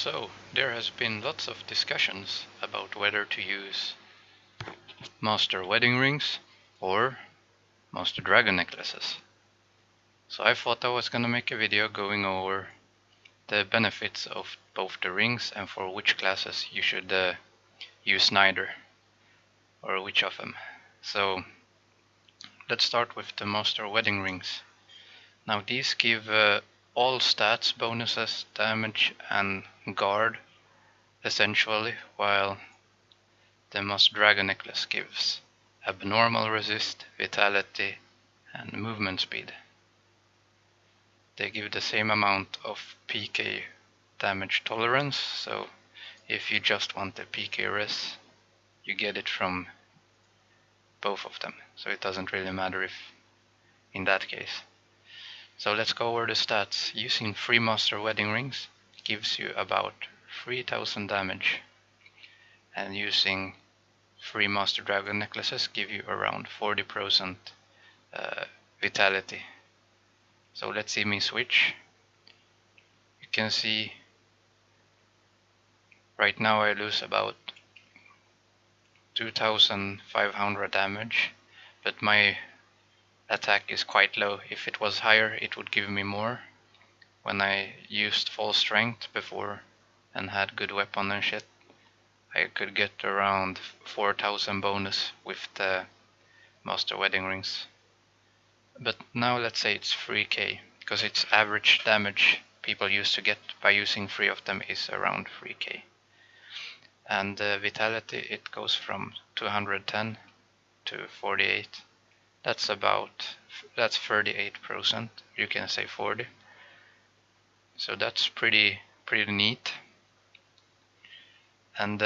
So, there has been lots of discussions about whether to use Master Wedding Rings or Master Dragon Necklaces. So I thought I was gonna make a video going over the benefits of both the rings and for which classes you should use neither, or which of them. So let's start with the Master Wedding Rings. Now these give all stats, bonuses, damage and guard essentially, while the Master Dragon Necklace gives abnormal resist, vitality and movement speed. They give the same amount of PK damage tolerance, so if you just want the PK res, you get it from both of them, so it doesn't really matter if in that case. So let's go over the stats. Using 3 Master Wedding Rings gives you about 3000 damage, and using 3 Master Dragon Necklaces give you around 40% vitality. So let's see me switch. You can see right now I lose about 2500 damage, but my attack is quite low. If it was higher, it would give me more. When I used full strength before and had good weapon and shit, I could get around 4000 bonus with the Master Wedding Rings. But now let's say it's 3k, because its average damage people used to get by using 3 of them is around 3k. And vitality, it goes from 210 to 48. That's 38%. You can say 40. So that's pretty neat. And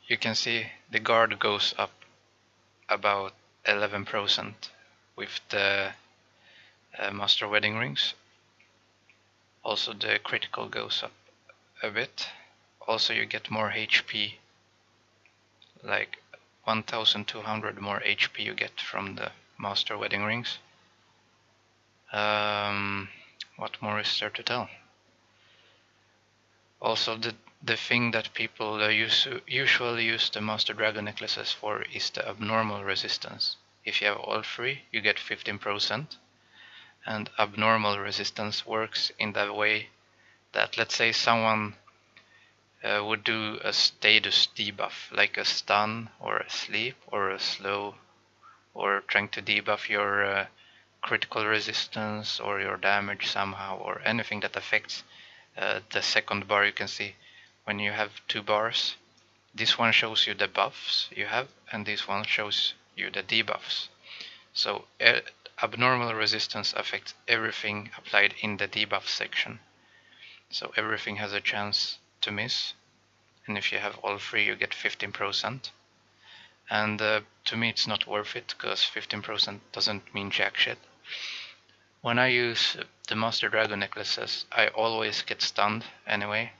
you can see the guard goes up about 11% with the Master Wedding Rings. Also the critical goes up a bit. Also you get more HP, like 1200 more HP you get from the Master Wedding Rings. What more is there to tell? Also the thing that people usually use the Master Dragon Necklaces for is the abnormal resistance. If you have all 3, you get 15%. And abnormal resistance works in that way that, let's say someone would do a status debuff, like a stun or a sleep or a slow, or trying to debuff your critical resistance or your damage somehow, or anything that affects the second bar. You can see when you have 2 bars, this one shows you the buffs you have and this one shows you the debuffs. So abnormal resistance affects everything applied in the debuff section, so everything has a chance to miss, and if you have all 3 you get 15%. And to me it's not worth it, because 15% doesn't mean jack shit. When I use the Master Dragon Necklaces, I always get stunned anyway.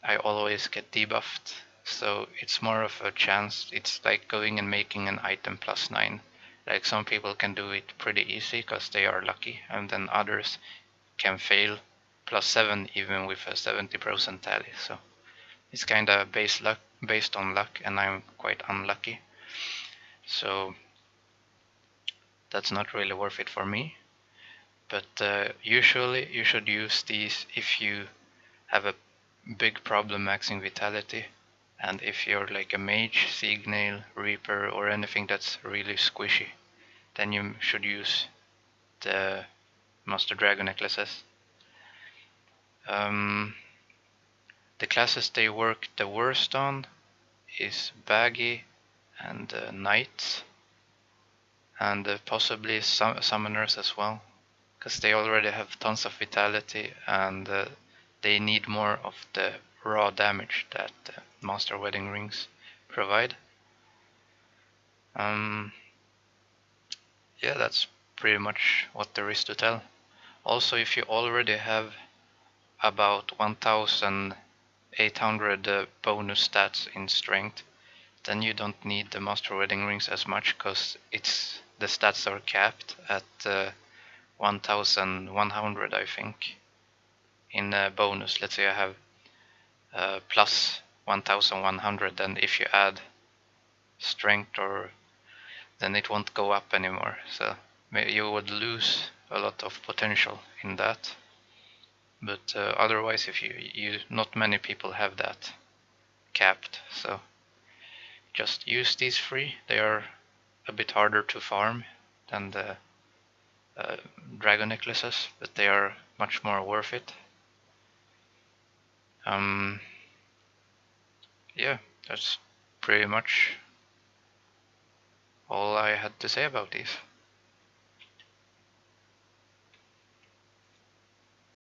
I always get debuffed, so it's more of a chance. It's like going and making an item +9. Like some people can do it pretty easy because they are lucky, and then others can fail +7 even with a 70% tally. So it's kinda based on luck, and I'm quite unlucky. So that's not really worth it for me. But usually you should use these if you have a big problem maxing vitality, and if you're like a mage, Signail, Reaper or anything that's really squishy, then you should use the Master Dragon Necklaces. The classes they work the worst on is Baggy and Knights, and possibly Summoners as well, because they already have tons of vitality and they need more of the raw damage that Master Wedding Rings provide. Yeah, that's pretty much what there is to tell. Also, if you already have about 1800 bonus stats in strength, then you don't need the Master Wedding Rings as much, because the stats are capped at 1100, I think, in bonus. Let's say I have plus 1100, and if you add strength, or then it won't go up anymore. So you would lose a lot of potential in that. But otherwise, if you not many people have that capped, so just use these free. They are a bit harder to farm than the dragon necklaces, but they are much more worth it. Yeah, that's pretty much all I had to say about these.